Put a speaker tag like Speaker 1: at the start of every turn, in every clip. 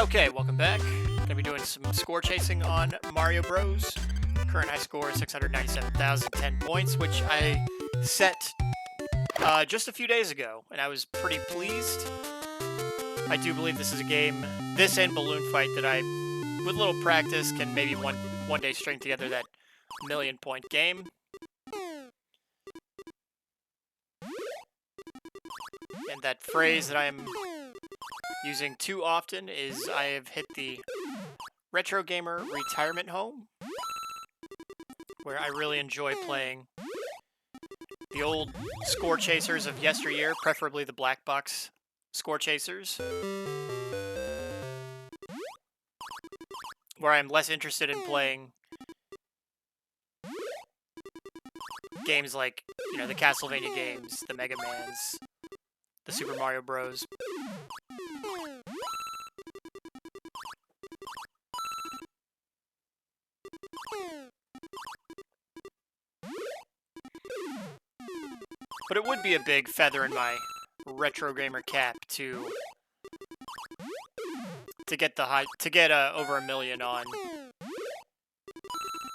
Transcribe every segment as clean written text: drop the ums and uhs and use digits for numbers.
Speaker 1: Okay, welcome back. Gonna be doing some score chasing on Mario Bros. Current high score is 697,010 points, which I set just a few days ago, and I was pretty pleased. I do believe this is a game, this and Balloon Fight, that I, with a little practice, can maybe one day string together that million-point game. And that phrase that I am using too often is I have hit the retro gamer retirement home, where I really enjoy playing the old score chasers of yesteryear, preferably the black box score chasers, where I'm less interested in playing games like, the Castlevania games, the Mega Mans, the Super Mario Bros. But it would be a big feather in my retro gamer cap to get over a million on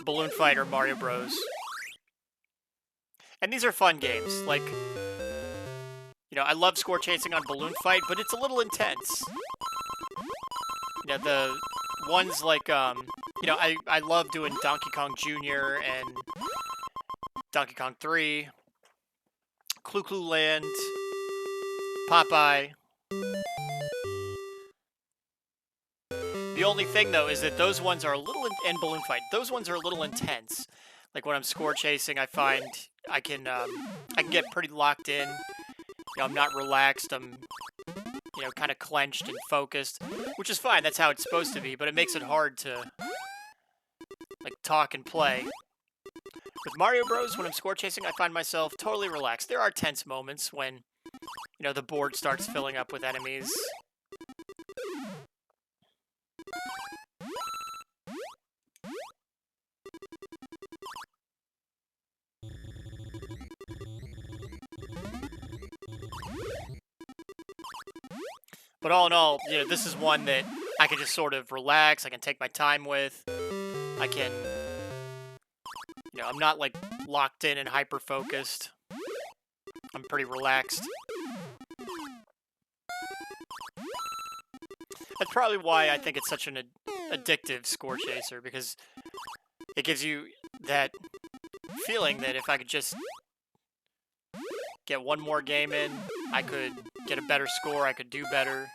Speaker 1: Balloon Fight or Mario Bros. And these are fun games. Like, I love score chasing on Balloon Fight, but it's a little intense. The ones like, I love doing Donkey Kong Jr. and Donkey Kong 3, Clu Clu Land, Popeye. The only thing, though, is that those ones are a little, and Balloon Fight, those ones are a little intense. Like, when I'm score chasing, I find I can get pretty locked in. I'm not relaxed. I'm, kind of clenched and focused, which is fine. That's how it's supposed to be, but it makes it hard to, talk and play. With Mario Bros, when I'm score chasing, I find myself totally relaxed. There are tense moments when, the board starts filling up with enemies. But all in all, this is one that I can just sort of relax. I can take my time with. I can, I'm not locked in and hyper focused. I'm pretty relaxed. That's probably why I think it's such an addictive score chaser, because it gives you that feeling that if I could just get one more game in, I could get a better score, I could do better.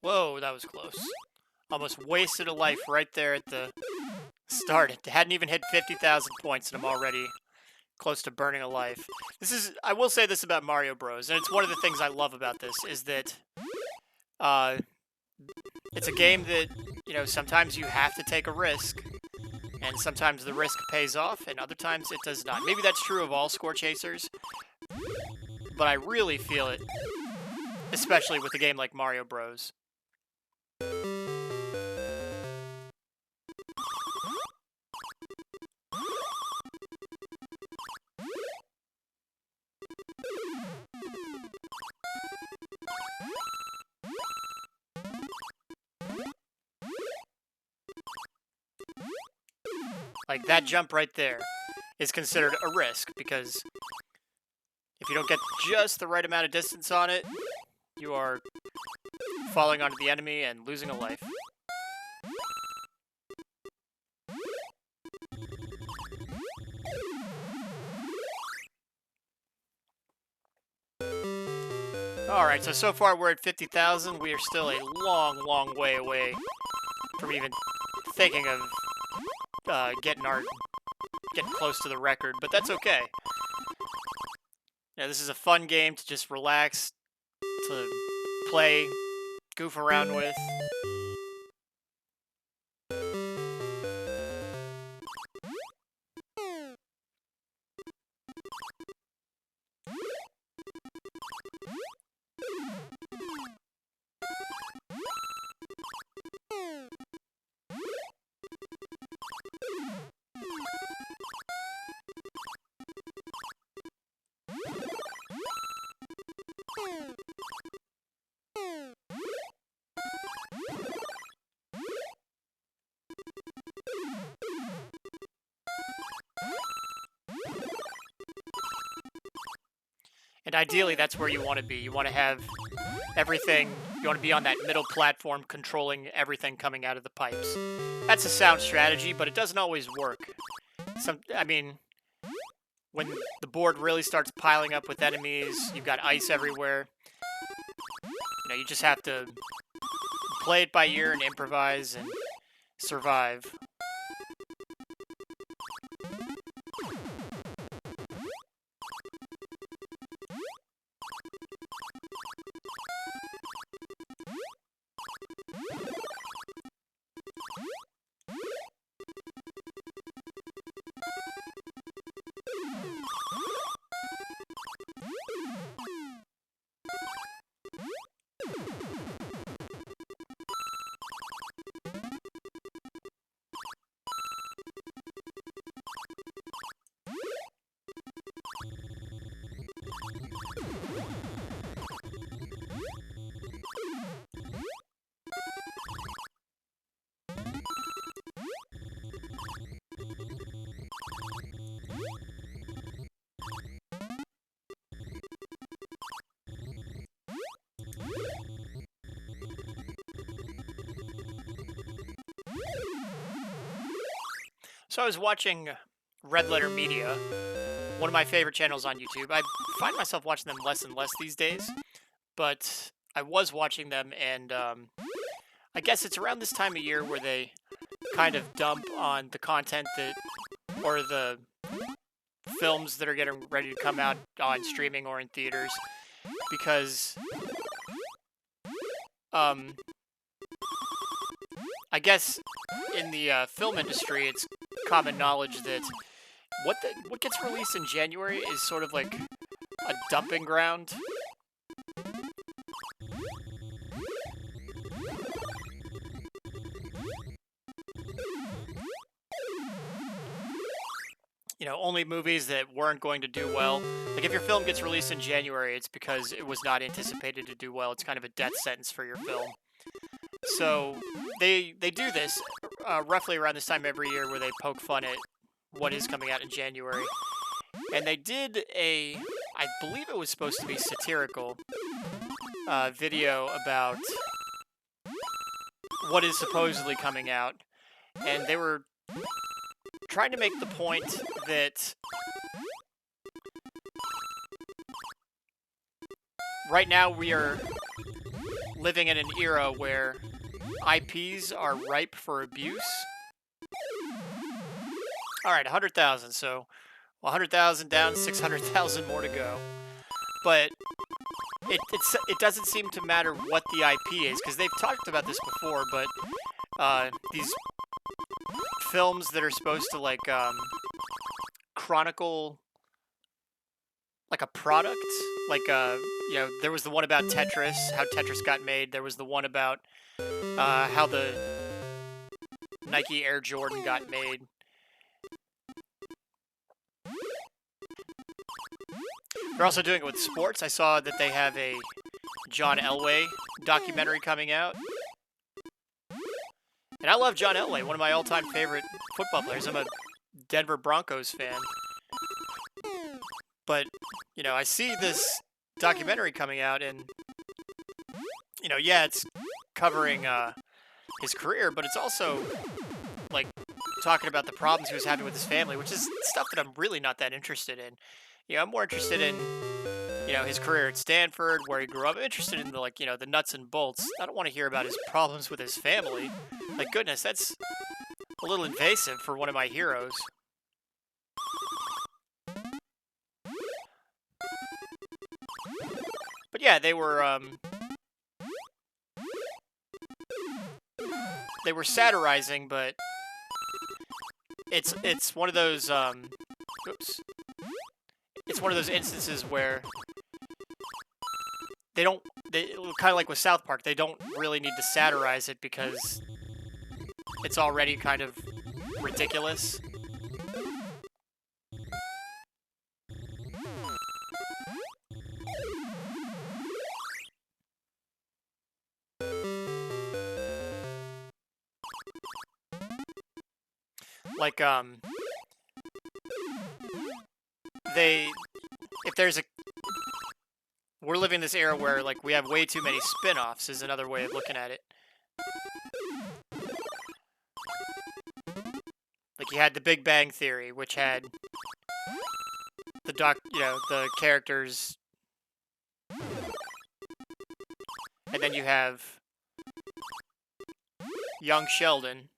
Speaker 1: Whoa, that was close. Almost wasted a life right there at the start. It hadn't even hit 50,000 points, and I'm already close to burning a life. I will say this about Mario Bros, and it's one of the things I love about this, is that it's a game that, sometimes you have to take a risk, and sometimes the risk pays off, and other times it does not. Maybe that's true of all score chasers, but I really feel it, especially with a game like Mario Bros. Like, that jump right there is considered a risk, because if you don't get just the right amount of distance on it, you are falling onto the enemy and losing a life. Alright, so far we're at 50,000. We are still a long, long way away from even thinking of getting close to the record, but that's okay. This is a fun game to just relax, to play, goof around with. And ideally, that's where you want to be. You want to have everything, you want to be on that middle platform controlling everything coming out of the pipes. That's a sound strategy, but it doesn't always work. I mean, when the board really starts piling up with enemies, you've got ice everywhere. You just have to play it by ear and improvise and survive. So I was watching Red Letter Media, one of my favorite channels on YouTube. I find myself watching them less and less these days, but I was watching them, and I guess it's around this time of year where they kind of dump on the content or the films that are getting ready to come out on streaming or in theaters, because I guess in the film industry, it's common knowledge that what gets released in January is sort of like a dumping ground. Only movies that weren't going to do well. Like, if your film gets released in January, it's because it was not anticipated to do well. It's kind of a death sentence for your film. So they do this roughly around this time every year, where they poke fun at what is coming out in January. And they did I believe it was supposed to be satirical video about what is supposedly coming out. And they were trying to make the point that right now we are living in an era where IPs are ripe for abuse. All right, 100,000. So 100,000 down, 600,000 more to go. But it doesn't seem to matter what the IP is, because they've talked about this before. But these films that are supposed to chronicle like a product, there was the one about Tetris, how Tetris got made. There was the one about how the Nike Air Jordan got made. They're also doing it with sports. I saw that they have a John Elway documentary coming out. And I love John Elway, one of my all-time favorite football players. I'm a Denver Broncos fan. But, I see this documentary coming out, and, yeah, it's covering his career, but it's also, talking about the problems he was having with his family, which is stuff that I'm really not that interested in. I'm more interested in, his career at Stanford, where he grew up. I'm interested in the, like, the nuts and bolts. I don't want to hear about his problems with his family. Like, goodness, that's a little invasive for one of my heroes. But yeah, they were satirizing, but it's one of those oops. It's one of those instances where they kind of like with South Park, they don't really need to satirize it because it's already kind of ridiculous. Like, we're living in this era where, like, we have way too many spin-offs is another way of looking at it. Like, you had The Big Bang Theory, which had the characters, and then you have Young Sheldon.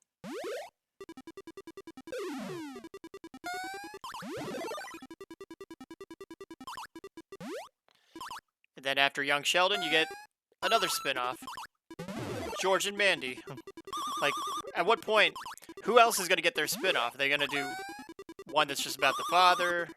Speaker 1: And then after Young Sheldon, you get another spin-off, George and Mandy. Like, at what point, who else is going to get their spin-off? Are they going to do one that's just about the father?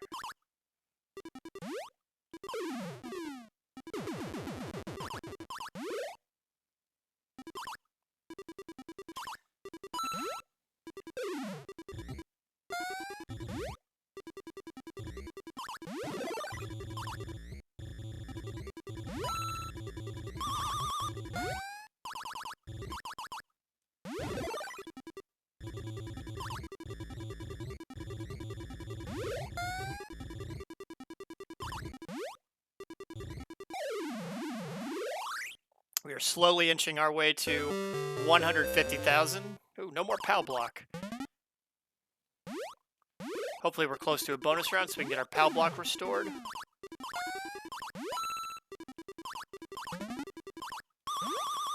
Speaker 1: We are slowly inching our way to 150,000. Ooh, no more PAL block. Hopefully we're close to a bonus round so we can get our PAL block restored.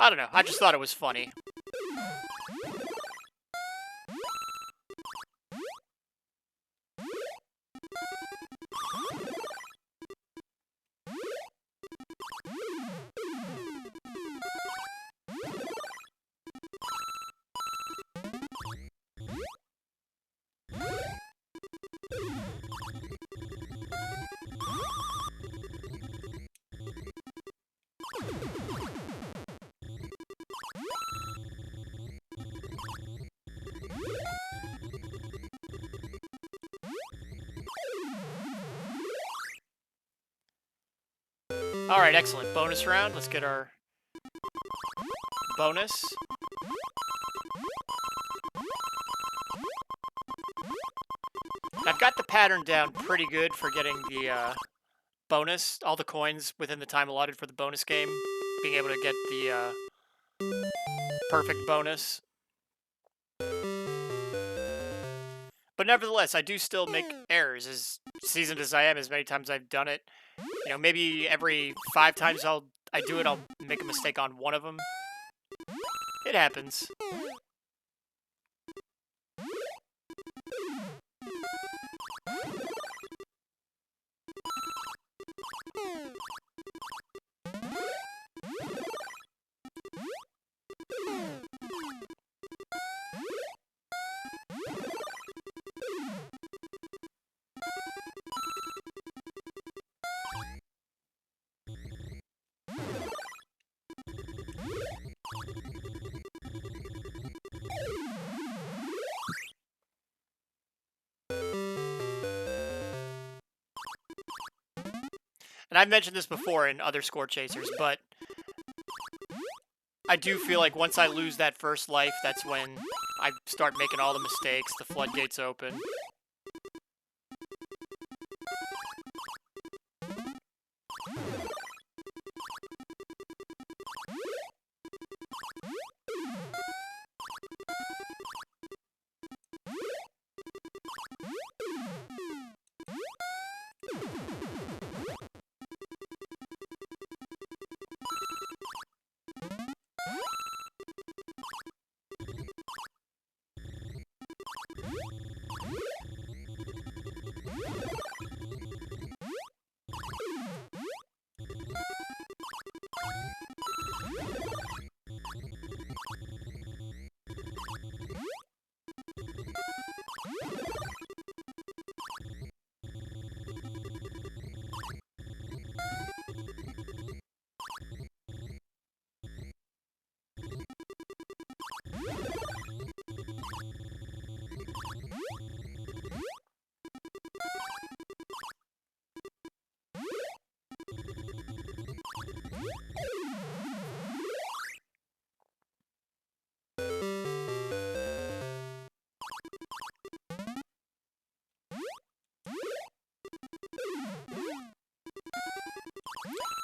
Speaker 1: I don't know, I just thought it was funny. Alright, excellent. Bonus round. Let's get our bonus. I've got the pattern down pretty good for getting the bonus, all the coins within the time allotted for the bonus game, being able to get the perfect bonus. But nevertheless, I do still make errors, as seasoned as I am, as many times I've done it. Maybe every 5 times I do it, I'll make a mistake on one of them. It happens. And I've mentioned this before in other score chasers, but I do feel like once I lose that first life, that's when I start making all the mistakes, the floodgates open.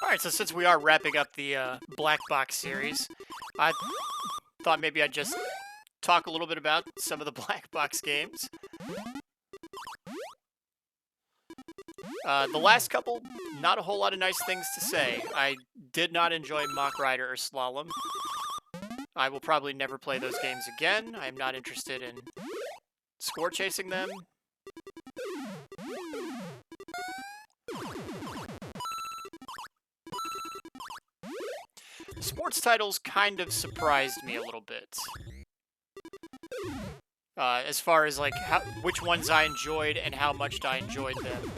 Speaker 1: Alright, so since we are wrapping up the Black Box series, I thought maybe I'd just talk a little bit about some of the Black Box games. The last couple, not a whole lot of nice things to say. I did not enjoy Mach Rider or Slalom. I will probably never play those games again. I am not interested in score chasing them. Sports titles kind of surprised me a little bit. As far as like which ones I enjoyed and how much I enjoyed them.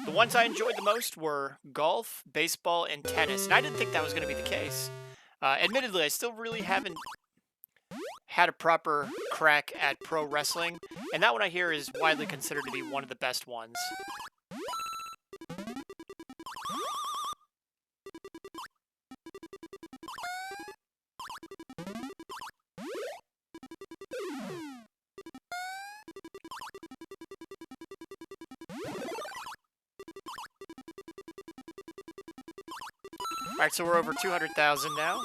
Speaker 1: The ones I enjoyed the most were golf, baseball, and tennis, and I didn't think that was going to be the case. Admittedly, I still really haven't had a proper crack at pro wrestling, and that one I hear is widely considered to be one of the best ones. Alright, so we're over 200,000 now.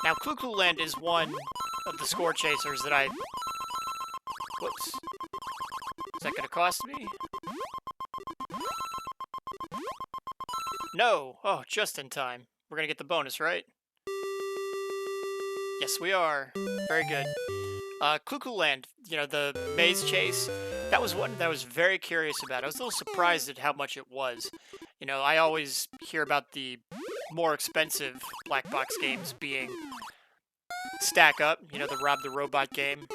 Speaker 1: Now, Clu Clu Land is one of the score chasers that I... Whoops. Is that going to cost me? No! Oh, just in time. We're going to get the bonus, right? Yes, we are. Very good. Clu Clu Land, you know, the maze chase, that was one that I was very curious about. I was a little surprised at how much it was. You know, I always hear about the more expensive black box games being Stack Up, you know, the Rob the Robot game.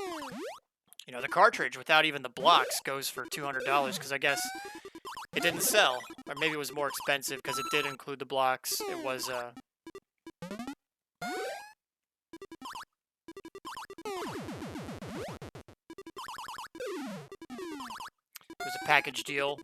Speaker 1: You know, the cartridge without even the blocks goes for $200 because I guess it didn't sell. Or maybe it was more expensive because it did include the blocks. It was a package deal.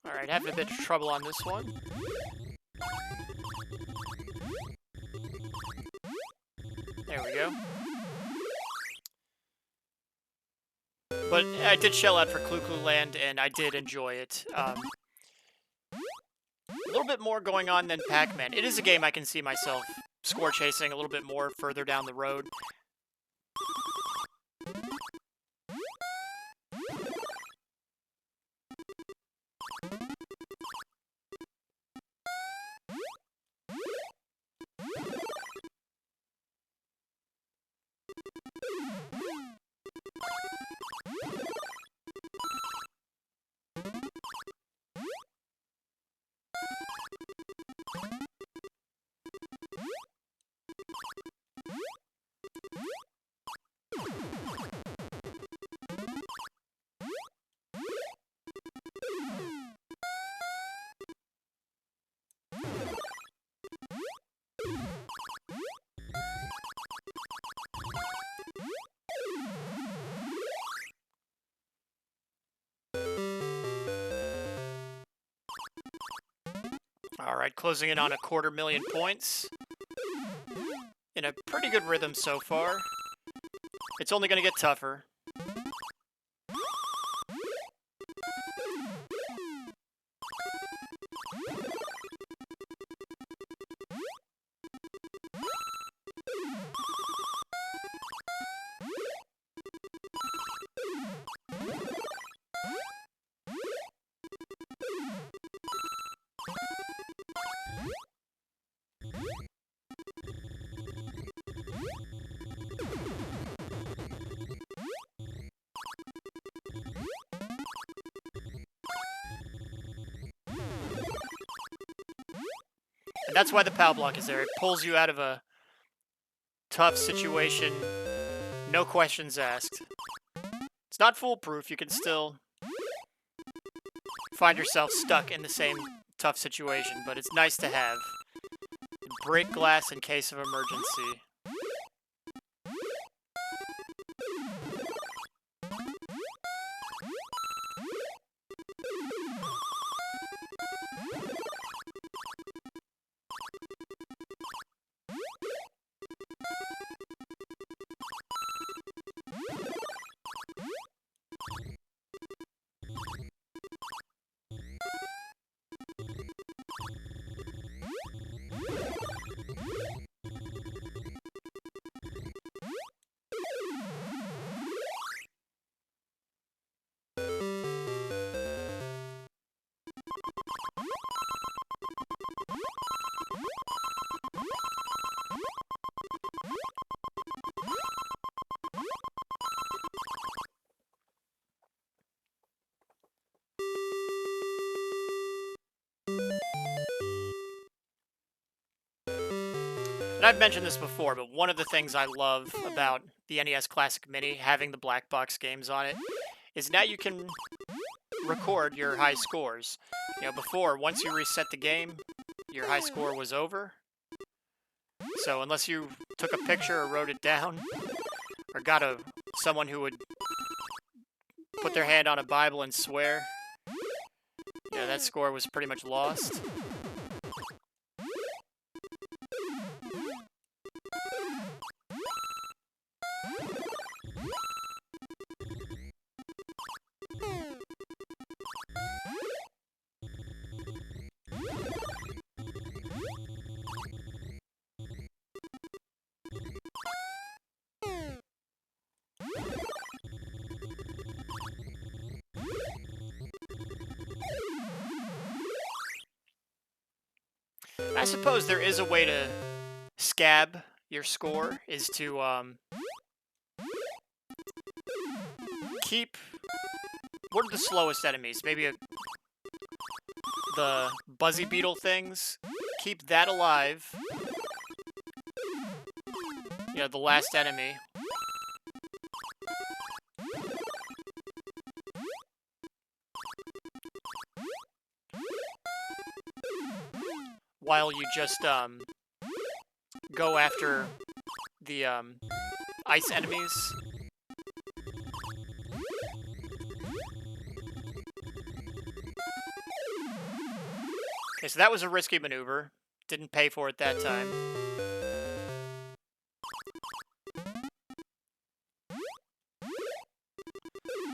Speaker 1: Alright, having a bit of trouble on this one. There we go. But I did shell out for Clu Clu Land, and I did enjoy it. A little bit more going on than Pac-Man. It is a game I can see myself score chasing a little bit more further down the road. All right, closing in on 250,000 points. In a pretty good rhythm so far. It's only going to get tougher. And that's why the POW block is there. It pulls you out of a tough situation, no questions asked. It's not foolproof. You can still find yourself stuck in the same tough situation, but it's nice to have. Break glass in case of emergency. And I've mentioned this before, but one of the things I love about the NES Classic Mini, having the black box games on it, is now you can record your high scores. You know, before, once you reset the game, your high score was over. So unless you took a picture or wrote it down, or got someone who would put their hand on a Bible and swear, yeah, that score was pretty much lost. I suppose there is a way to scab your score, is to keep... What are the slowest enemies? Maybe the Buzzy Beetle things? Keep that alive. You know, the last enemy. While you just go after the ice enemies. Okay, so that was a risky maneuver. Didn't pay for it that time.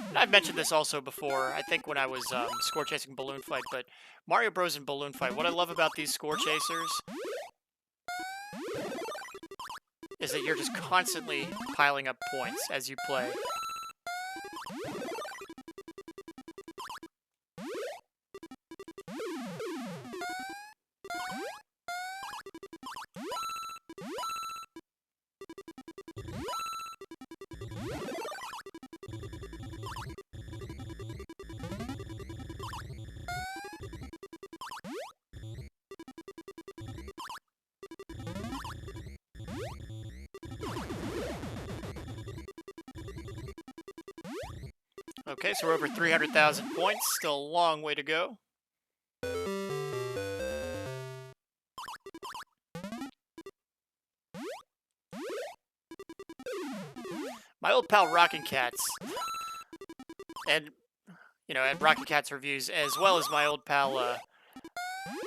Speaker 1: And I've mentioned this also before, I think when I was score chasing Balloon Fight, but Mario Bros. And Balloon Fight, what I love about these score chasers is that you're just constantly piling up points as you play. Okay, so we're over 300,000 points. Still a long way to go. My old pal Rockin' Cats, and, you know, at Rockin' Cats Reviews, as well as my old pal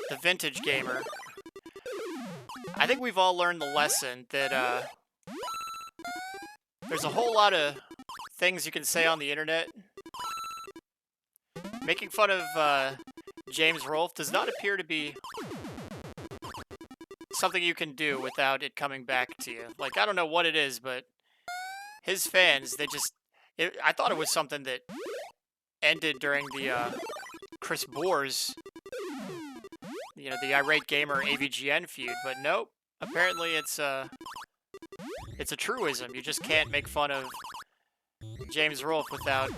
Speaker 1: the vintage gamer, I think we've all learned the lesson that there's a whole lot of things you can say on the internet. Making fun of James Rolfe does not appear to be something you can do without it coming back to you. Like, I don't know what it is, but his fans, they just... I thought it was something that ended during the Chris Boers, the Irate Gamer AVGN feud, but nope. Apparently it's a truism. You just can't make fun of James Rolfe without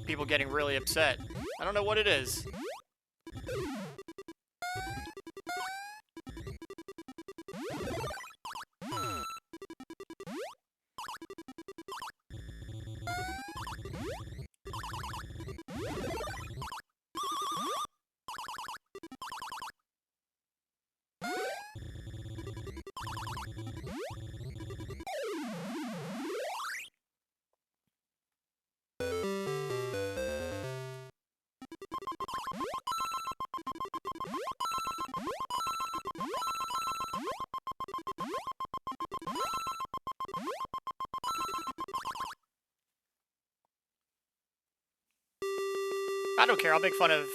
Speaker 1: people getting really upset. I don't know what it is. I don't care. I'll make fun of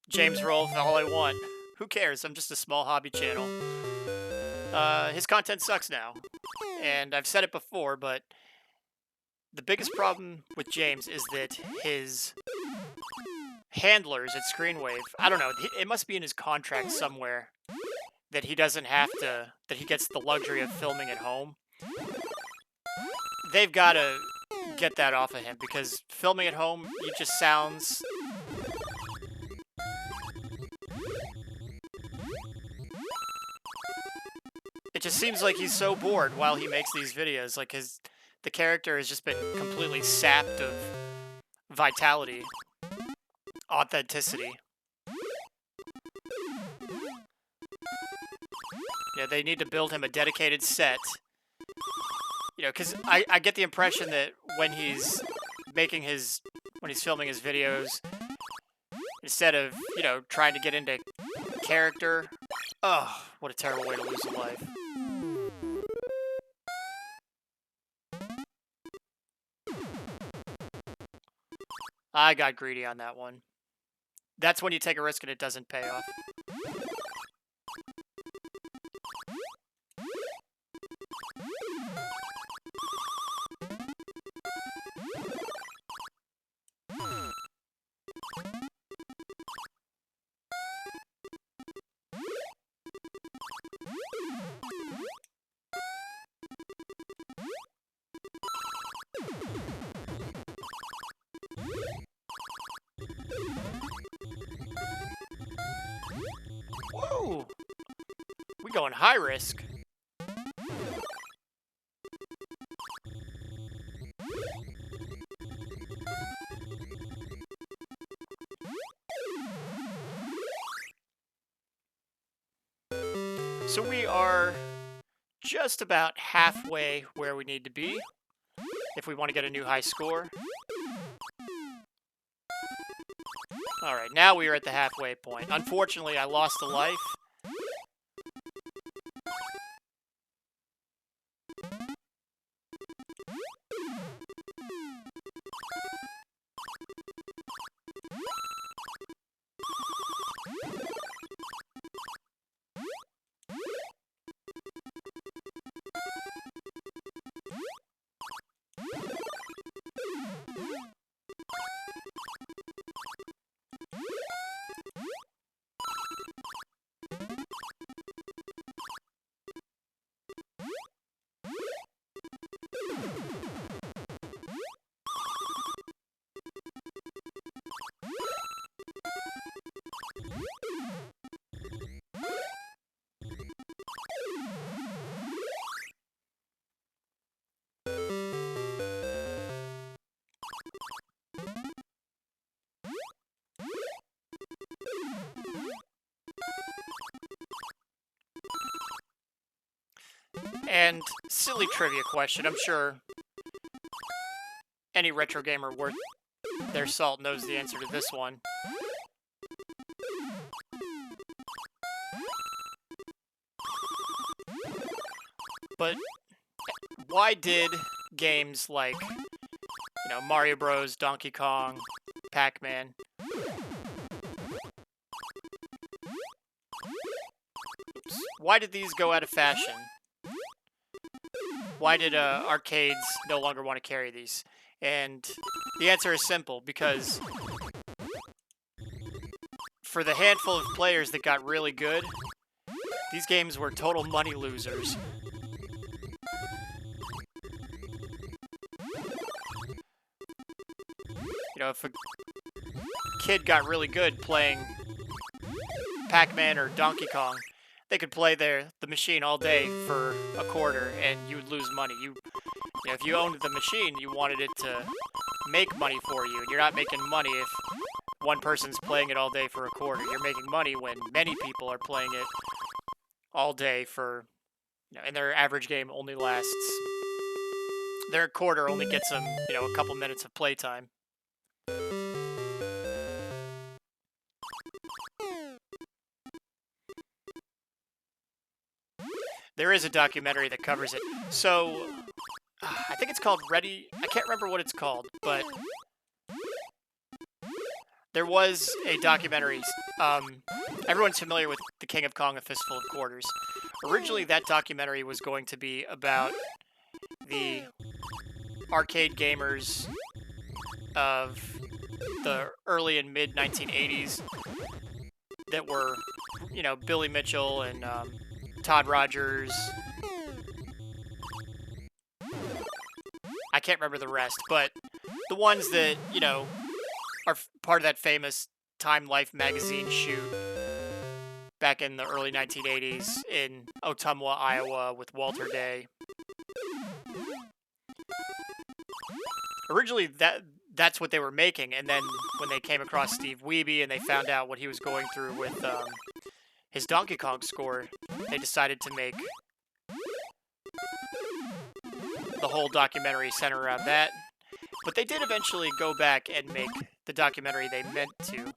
Speaker 1: James Rolfe all I want. Who cares? I'm just a small hobby channel. His content sucks now. And I've said it before, but the biggest problem with James is that his handlers at Screenwave, I don't know, it must be in his contract somewhere that he doesn't have to, that he gets the luxury of filming at home. They've got to get that off of him, because filming at home, he just sounds... It just seems like he's so bored while he makes these videos. Like, the character has just been completely sapped of vitality, authenticity. Yeah, they need to build him a dedicated set. Because I get the impression that when he's filming his videos, instead of, trying to get into character, oh, what a terrible way to lose a life. I got greedy on that one. That's when you take a risk and it doesn't pay off. Whoa! We going high risk. So we are just about halfway where we need to be if we want to get a new high score. Alright, now we are at the halfway point. Unfortunately, I lost a life. And silly trivia question, I'm sure any retro gamer worth their salt knows the answer to this one. but why did games like, Mario Bros, Donkey Kong, Pac-Man, why did these go out of fashion? Why did arcades no longer want to carry these? And the answer is simple, because for the handful of players that got really good, these games were total money losers. If a kid got really good playing Pac-Man or Donkey Kong, they could play the machine all day for a quarter, and you would lose money. If you owned the machine, you wanted it to make money for you, and you're not making money if one person's playing it all day for a quarter. You're making money when many people are playing it all day for, and their average game only lasts, their quarter only gets them, a couple minutes of playtime. There is a documentary that covers it. So, I think it's called Ready... I can't remember what it's called, but there was a documentary. Everyone's familiar with The King of Kong, A Fistful of Quarters. Originally, that documentary was going to be about the arcade gamers of the early and mid-1980s that were, Billy Mitchell and Todd Rogers. I can't remember the rest, but the ones that, are part of that famous Time Life magazine shoot back in the early 1980s in Ottumwa, Iowa with Walter Day. Originally, that's what they were making, and then when they came across Steve Wiebe and they found out what he was going through with his Donkey Kong score, they decided to make the whole documentary center around that. But they did eventually go back and make the documentary they meant to,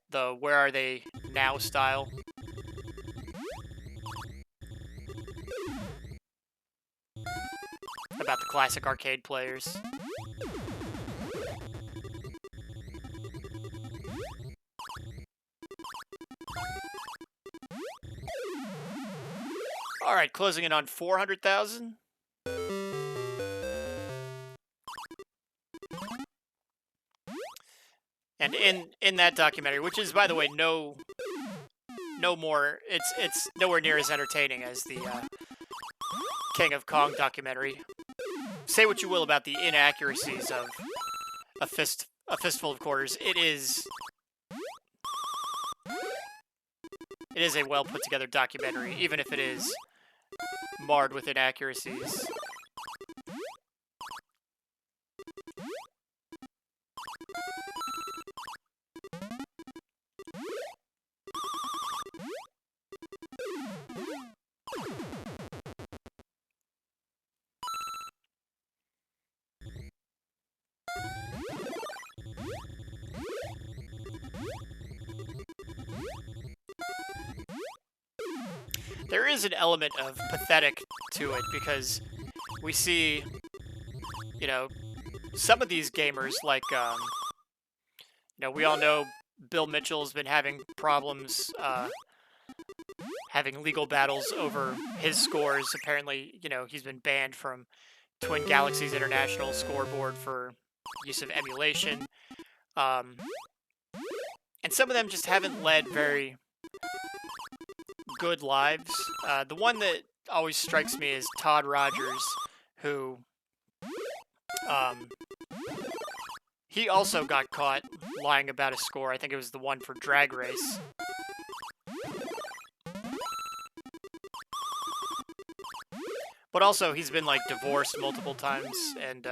Speaker 1: the Where Are They Now style. About the classic arcade players. All right, closing in on 400,000. And in that documentary, which is, by the way, no more, it's nowhere near as entertaining as the King of Kong documentary. Say what you will about the inaccuracies of a Fistful of Quarters. It is a well put together documentary, even if it is marred with inaccuracies. There is an element of pathetic to it, because we see, some of these gamers, like, we all know Bill Mitchell's been having problems, having legal battles over his scores. Apparently, he's been banned from Twin Galaxies International scoreboard for use of emulation. And some of them just haven't led very good lives. The one that always strikes me is Todd Rogers, who he also got caught lying about a score. I think it was the one for Drag Race. But also, he's been, like, divorced multiple times, and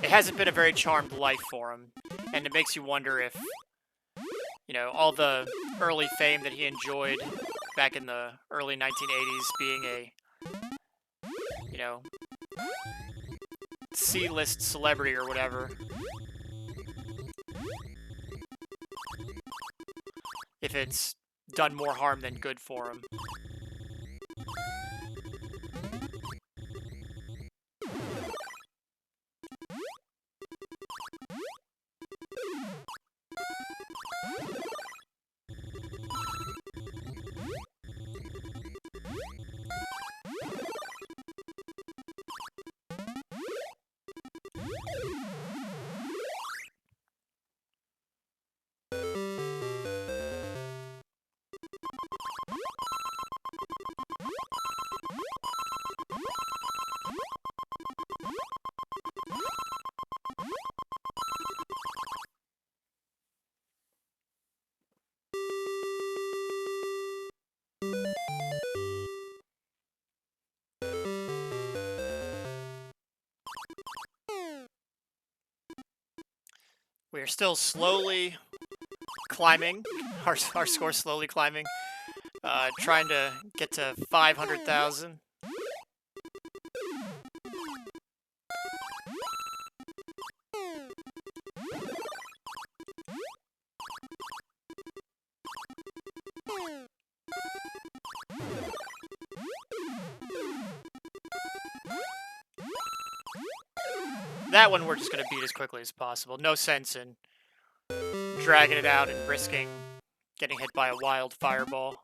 Speaker 1: it hasn't been a very charmed life for him, and it makes you wonder if, all the early fame that he enjoyed back in the early 1980s, being a, C-list celebrity or whatever, if it's done more harm than good for him. We are still slowly climbing. Our score's slowly climbing. Trying to get to 500,000. That one we're just going to beat as quickly as possible. No sense in dragging it out and risking getting hit by a wild fireball.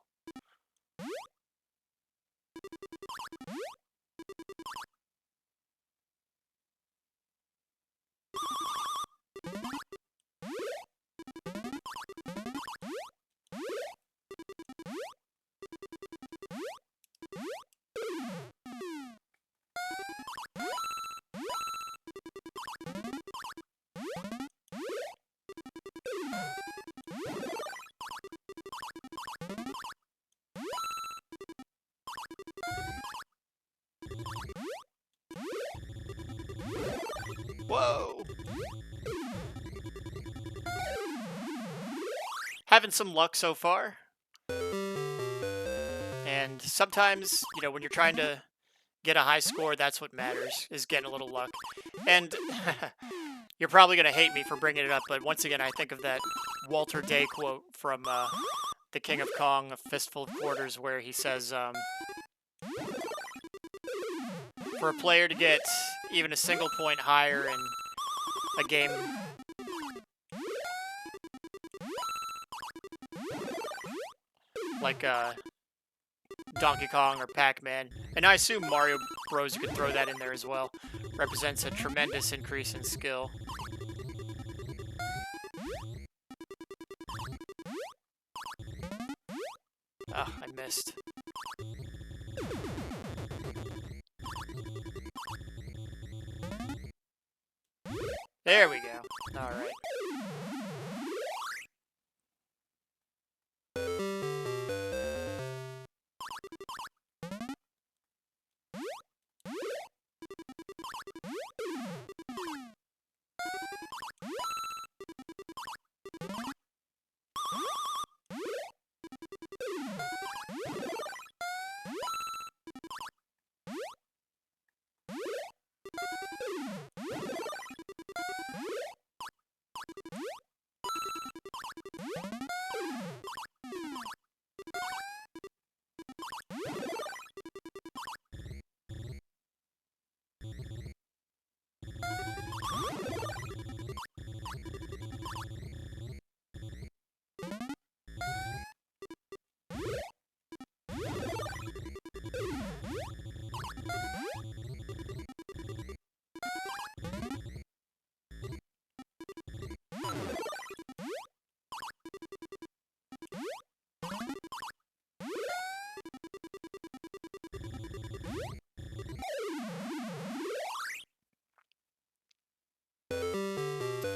Speaker 1: Whoa! Having some luck so far. And sometimes, you know, when you're trying to get a high score, that's what matters, is getting a little luck. And you're probably going to hate me for bringing it up, but once again, I think of that Walter Day quote from The King of Kong, A Fistful of Quarters, where he says, for a player to get even a single point higher in a game like Donkey Kong or Pac-Man, and I assume Mario Bros, you could throw that in there as well, represents a tremendous increase in skill. Ah, I missed. There we go. All right.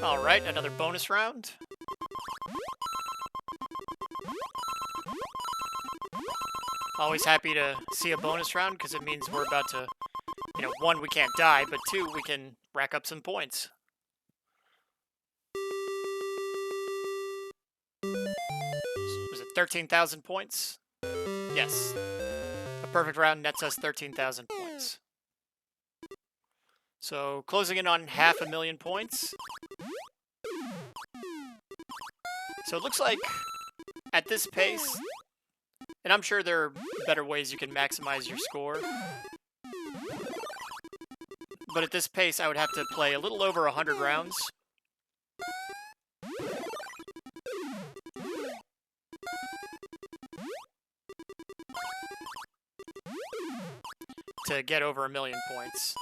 Speaker 1: All right, another bonus round. Always happy to see a bonus round because it means we're about to, you know, one, we can't die, but two, we can rack up some points. Was it 13,000 points? Yes. A perfect round nets us 13,000 points. So, closing in on 500,000 points. So it looks like At this pace, and I'm sure there are better ways you can maximize your score, but at this pace, I would have to play a little over 100 rounds to get over 1,000,000 points.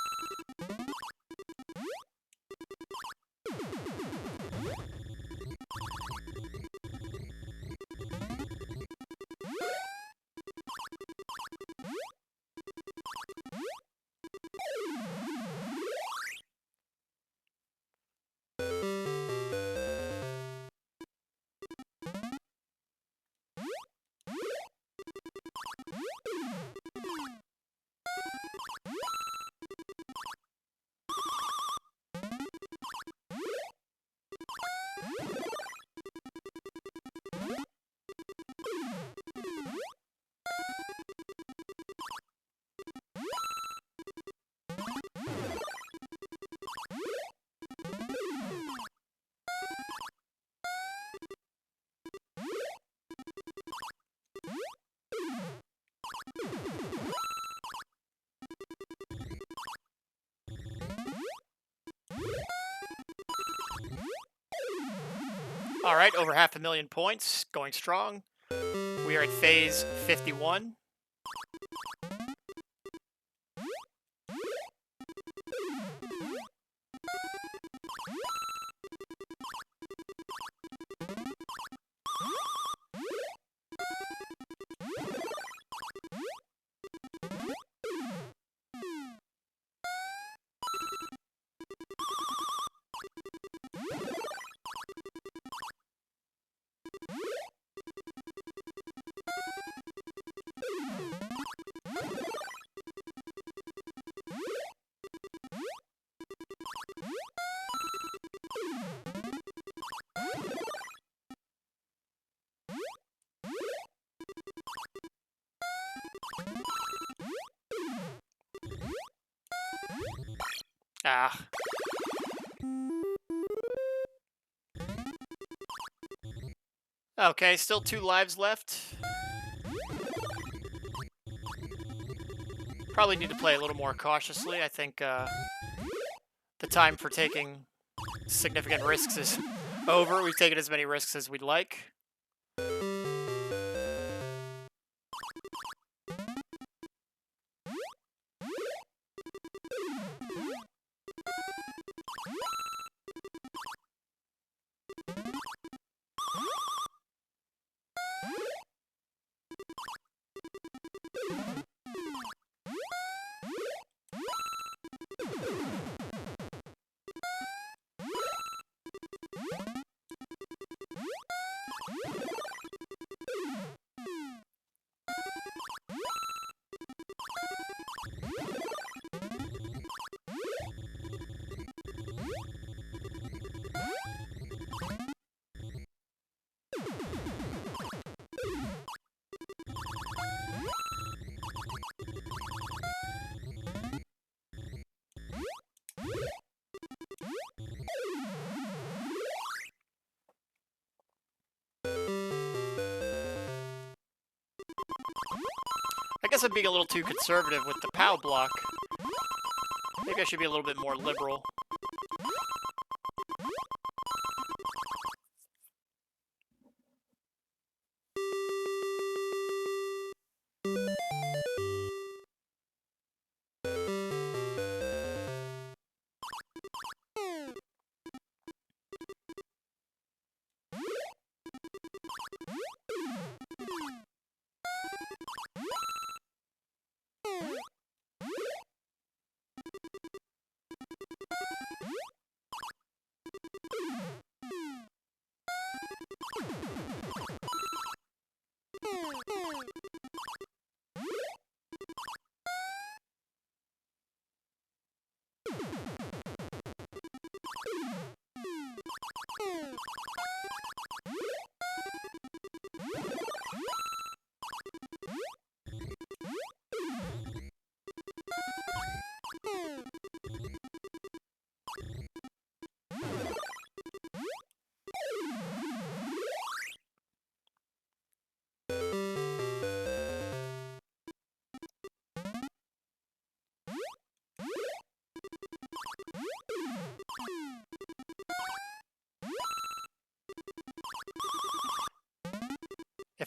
Speaker 1: All right, over 500,000 points, going strong. We are at phase 51. Ah. Okay, still 2 lives left. Probably need to play a little more cautiously. I think the time for taking significant risks is over. We've taken as many risks as we'd like. I guess I'm being a little too conservative with the POW block. Maybe I should be a little bit more liberal.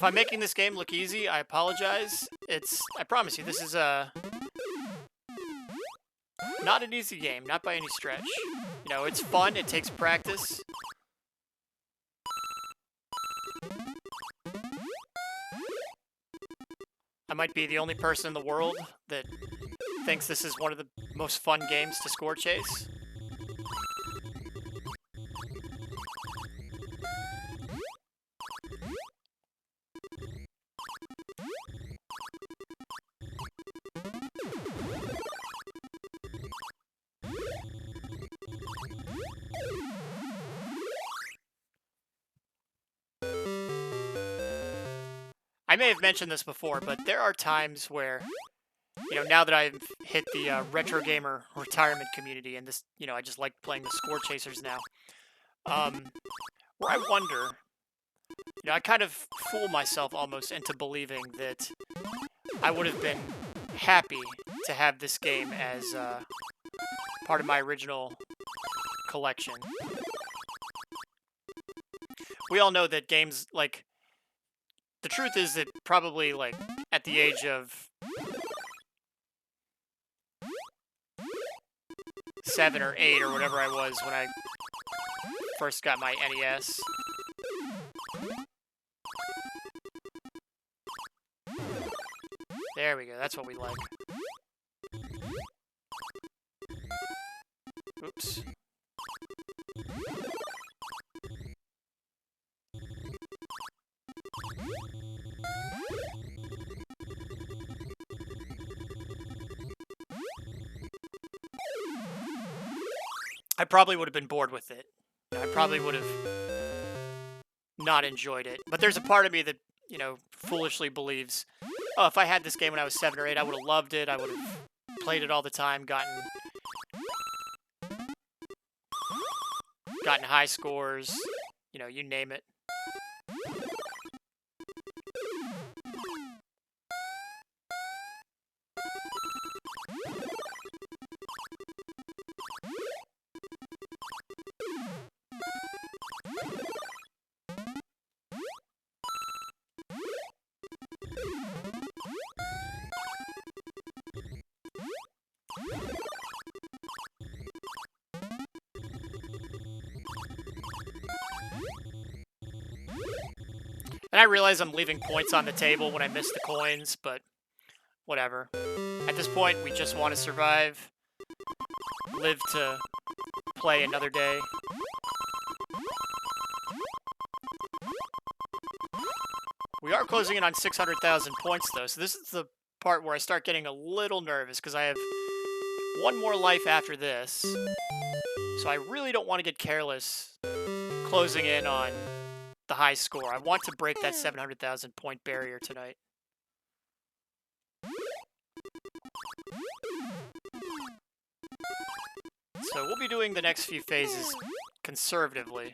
Speaker 1: If I'm making this game look easy, I apologize. I promise you, this is not an easy game, not by any stretch. You know, it's fun, it takes practice. I might be the only person in the world that thinks this is one of the most fun games to score chase. I may have mentioned this before, but there are times where, you know, now that I've hit the retro gamer retirement community and this, you know, I just like playing the score chasers now, where I wonder, you know, I kind of fool myself almost into believing that I would have been happy to have this game as part of my original collection. We all know that games, like, the truth is that probably, like, at the age of 7 or 8 or whatever I was when I first got my NES, there we go, that's what we like. Oops. I probably would have been bored with it. I probably would have not enjoyed it. But there's a part of me that, you know, foolishly believes, oh, if I had this game when I was 7 or 8, I would have loved it. I would have played it all the time, gotten high scores, you know, you name it. And I realize I'm leaving points on the table when I miss the coins, but whatever. At this point, we just want to survive, live to play another day. We are closing in on 600,000 points, though, so this is the part where I start getting a little nervous, because I have one more life after this. So I really don't want to get careless closing in on the high score. I want to break that 700,000 point barrier tonight. So we'll be doing the next few phases conservatively.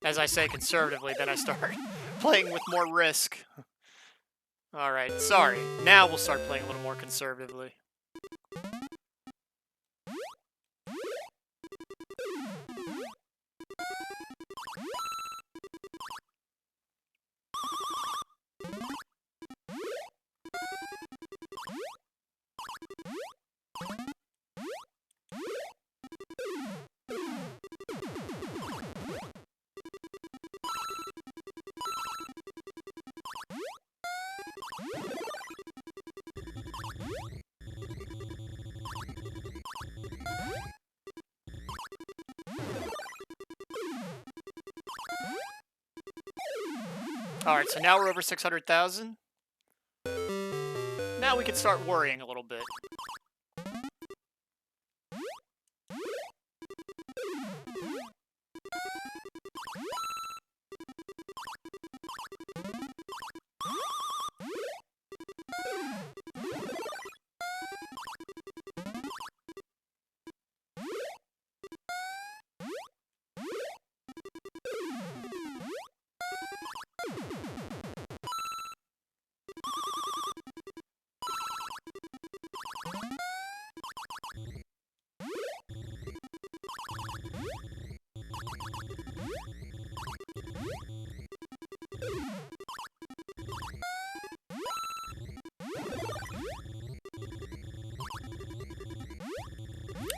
Speaker 1: As I say conservatively, then I start playing with more risk. Alright, sorry. Now we'll start playing a little more conservatively. Alright, so now we're over 600,000. Now we can start worrying a little bit.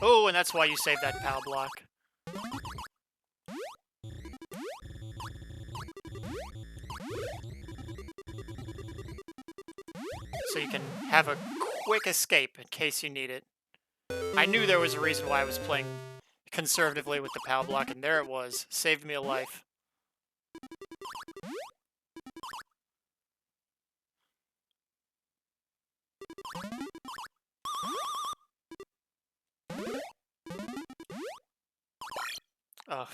Speaker 1: Oh, and that's why you saved that POW block. So you can have a quick escape in case you need it. I knew there was a reason why I was playing conservatively with the POW block, and there it was. Saved me a life. Ugh.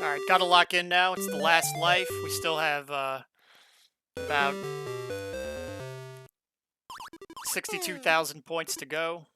Speaker 1: Alright, gotta lock in now. It's the last life. We still have about 62,000 points to go.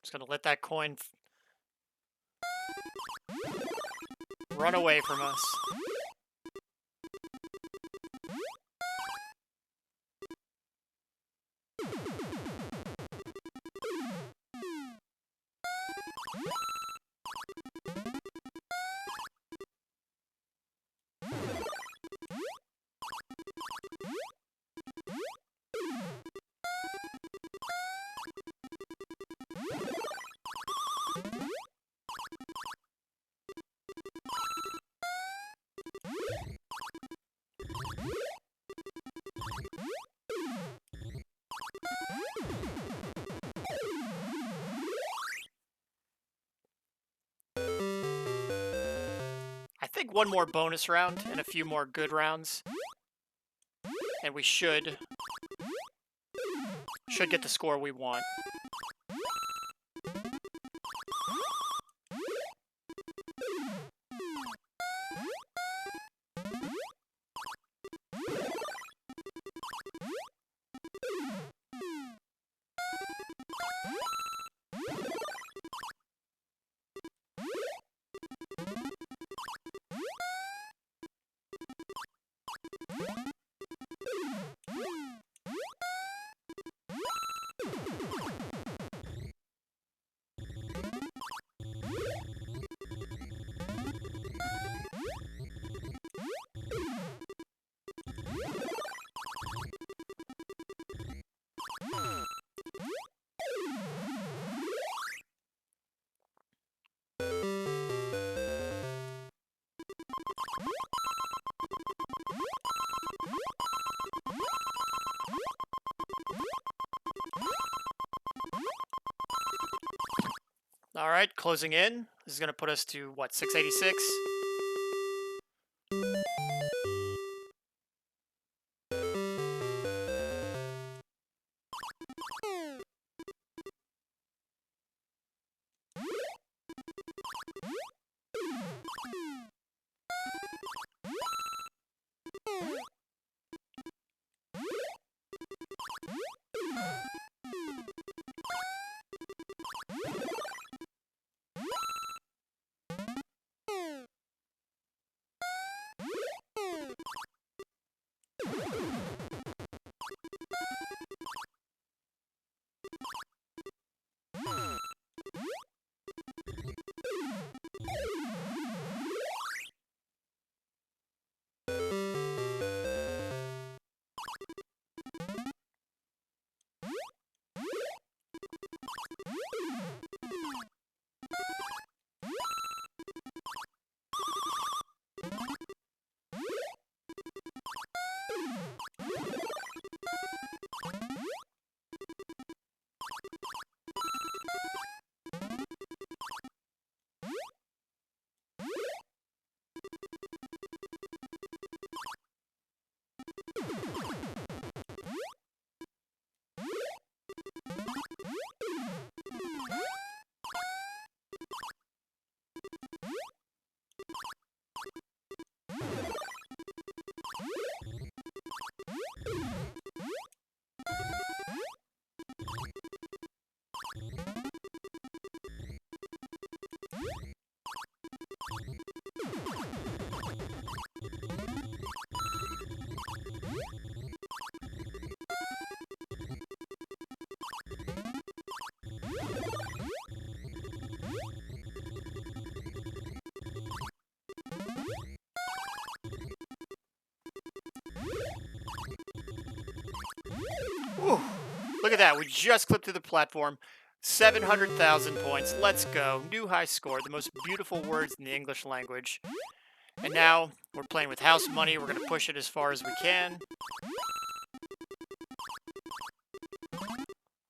Speaker 1: Just gonna let that coin run away from us. think one more bonus round and a few more good rounds, and we should get the score we want. All right, closing in. This is going to put us to, what, 686? Whew. Look at that. We just clipped through the platform. 700,000 points. Let's go. New high score. The most beautiful words in the English language. And now we're playing with house money. We're going to push it as far as we can.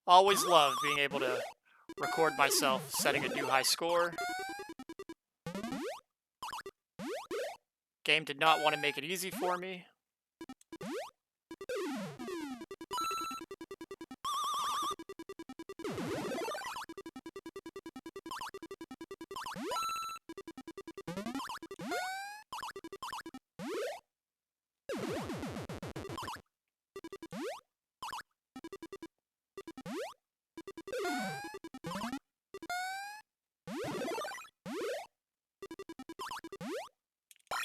Speaker 1: Always love being able to record myself setting a new high score. Game did not want to make it easy for me.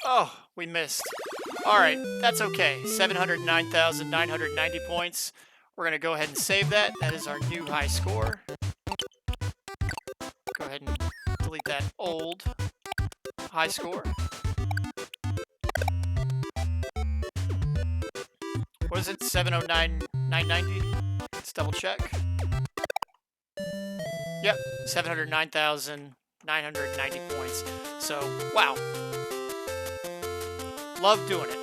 Speaker 1: Oh, we missed. All right, that's okay. 709,990 points. We're going to go ahead and save that. That is our new high score. Go ahead and delete that old high score. What is it? 709,990? Let's double check. Yep, 709,990 points. So, wow. Love doing it.